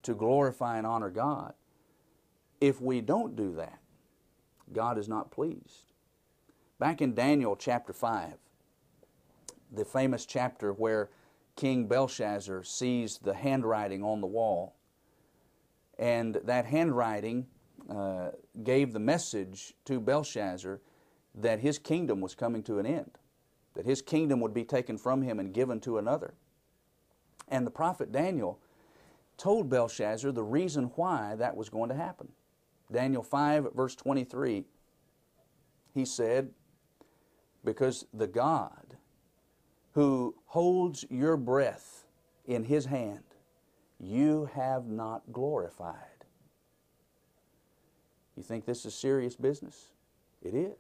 to glorify and honor God. If we don't do that, God is not pleased. Back in Daniel chapter 5, the famous chapter where King Belshazzar sees the handwriting on the wall, and that handwriting gave the message to Belshazzar that his kingdom was coming to an end, that his kingdom would be taken from him and given to another. And the prophet Daniel told Belshazzar the reason why that was going to happen. Daniel 5 verse 23, he said, because the God who holds your breath in His hand, you have not glorified. You think this is serious business? It is.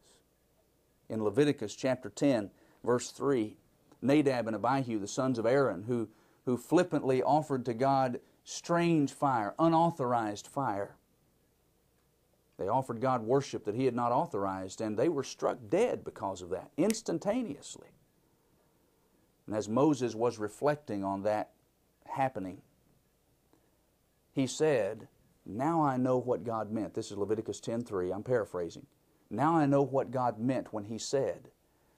In Leviticus chapter 10, verse 3, Nadab and Abihu, the sons of Aaron, who flippantly offered to God strange fire, unauthorized fire. They offered God worship that He had not authorized, and they were struck dead because of that, instantaneously. And as Moses was reflecting on that happening, he said, now I know what God meant. This is Leviticus 10:3. I'm paraphrasing. Now I know what God meant when He said,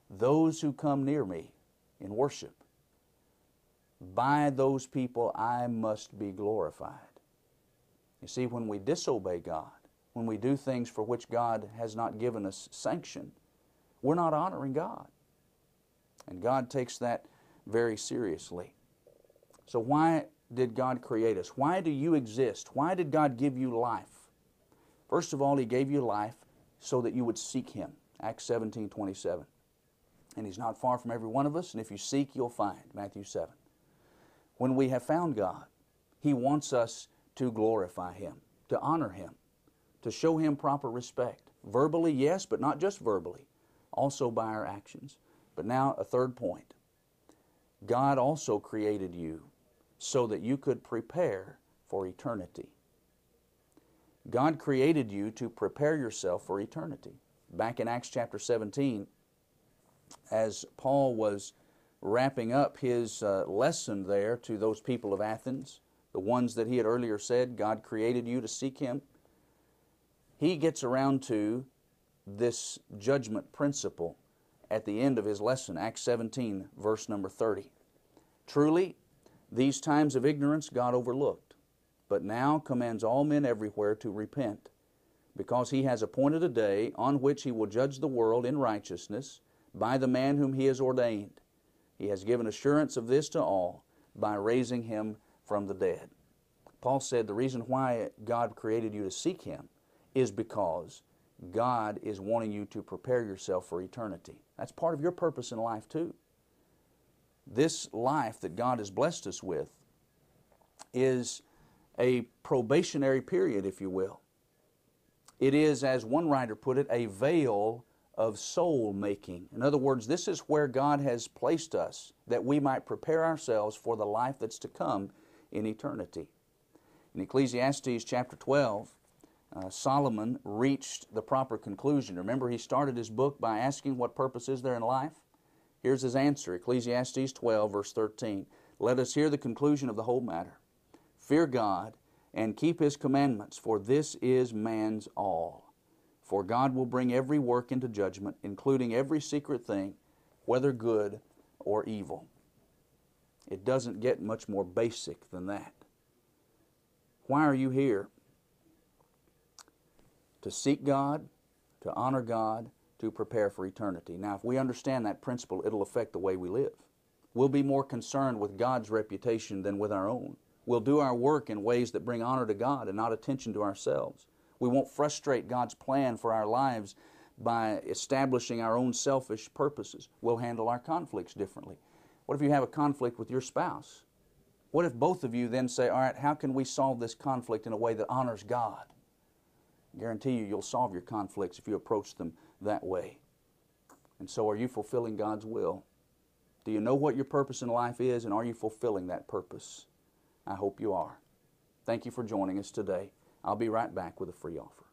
those who come near me in worship, by those people I must be glorified. You see, when we disobey God, when we do things for which God has not given us sanction, we're not honoring God. And God takes that very seriously. So why did God create us? Why do you exist? Why did God give you life? First of all, He gave you life so that you would seek Him. Acts 17:27. And He's not far from every one of us, and if you seek, you'll find. Matthew 7. When we have found God, He wants us to glorify Him, to honor Him, to show Him proper respect. Verbally, yes, but not just verbally. Also by our actions. But now a third point. God also created you so that you could prepare for eternity. God created you to prepare yourself for eternity. Back in Acts chapter 17, as Paul was wrapping up his lesson there to those people of Athens, the ones that he had earlier said, God created you to seek Him, he gets around to this judgment principle at the end of his lesson, Acts 17, verse number 30. Truly, these times of ignorance God overlooked, but now commands all men everywhere to repent, because He has appointed a day on which He will judge the world in righteousness by the man whom He has ordained. He has given assurance of this to all by raising Him from the dead. Paul said the reason why God created you to seek Him is because God is wanting you to prepare yourself for eternity. That's part of your purpose in life too. This life that God has blessed us with is a probationary period, if you will. It is, as one writer put it, a veil of soul making. In other words, this is where God has placed us that we might prepare ourselves for the life that's to come in eternity. In Ecclesiastes chapter 12, Solomon reached the proper conclusion. Remember, he started his book by asking what purpose is there in life? Here's his answer, Ecclesiastes 12, verse 13. Let us hear the conclusion of the whole matter. Fear God and keep His commandments, for this is man's all. For God will bring every work into judgment, including every secret thing, whether good or evil. It doesn't get much more basic than that. Why are you here? To seek God, to honor God, to prepare for eternity. Now, if we understand that principle, it'll affect the way we live. We'll be more concerned with God's reputation than with our own. We'll do our work in ways that bring honor to God and not attention to ourselves. We won't frustrate God's plan for our lives by establishing our own selfish purposes. We'll handle our conflicts differently. What if you have a conflict with your spouse? What if both of you then say, all right, how can we solve this conflict in a way that honors God? I guarantee you'll solve your conflicts if you approach them that way. And so are you fulfilling God's will? Do you know what your purpose in life is, and are you fulfilling that purpose? I hope you are. Thank you for joining us today. I'll be right back with a free offer.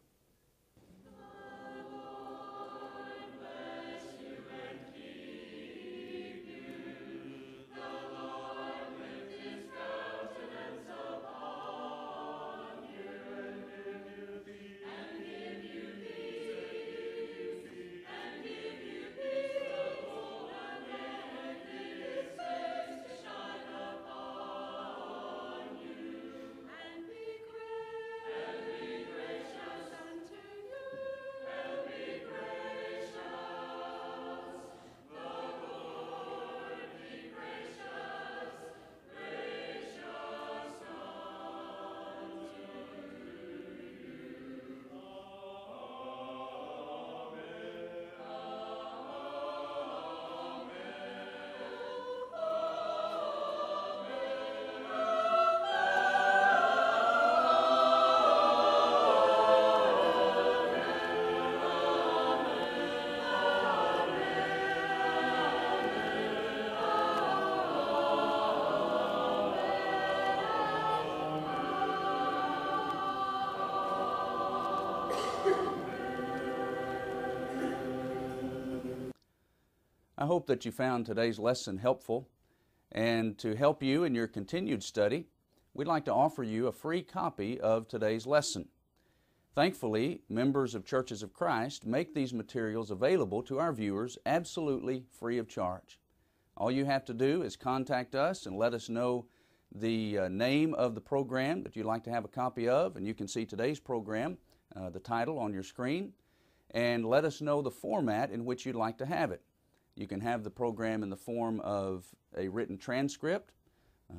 I hope that you found today's lesson helpful, and to help you in your continued study, we'd like to offer you a free copy of today's lesson. Thankfully, members of Churches of Christ make these materials available to our viewers absolutely free of charge. All you have to do is contact us and let us know the name of the program that you'd like to have a copy of, and you can see today's program, the title on your screen, and let us know the format in which you'd like to have it. You can have the program in the form of a written transcript,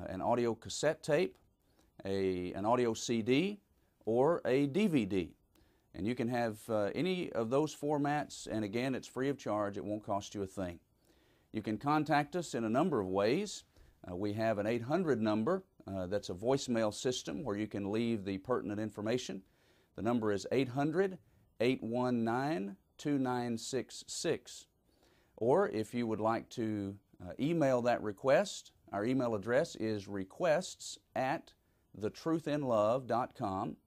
an audio cassette tape, an audio CD, or a DVD. And you can have any of those formats, and again, it's free of charge. It won't cost you a thing. You can contact us in a number of ways. We have an 800 number that's a voicemail system where you can leave the pertinent information. The number is 800-819-2966. Or if you would like to email that request, our email address is requests@thetruthinlove.com.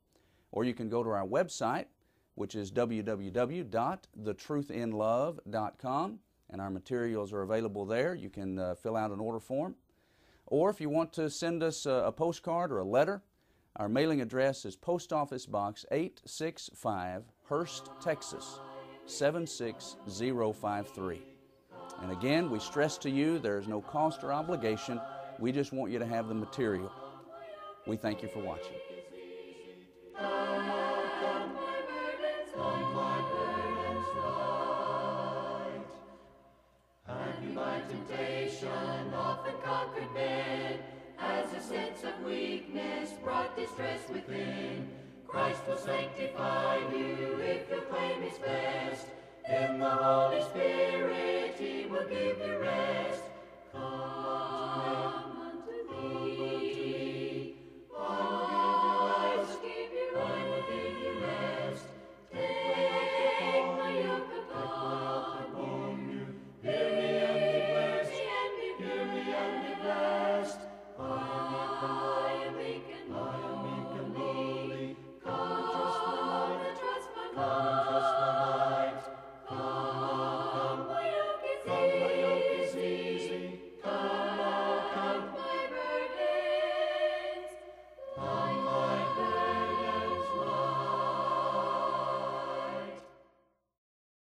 Or you can go to our website, which is www.thetruthinlove.com, and our materials are available there. You can fill out an order form. Or if you want to send us a postcard or a letter, our mailing address is Post Office Box 865, Hurst, Texas, 76053. And again, we stress to you there is no cost or obligation. We just want you to have the material. We thank you for watching. Have you by temptation often conquered men? Has a sense of weakness brought distress within? Christ will sanctify you if your claim is best. In the Holy Spirit He will give you rest. Come.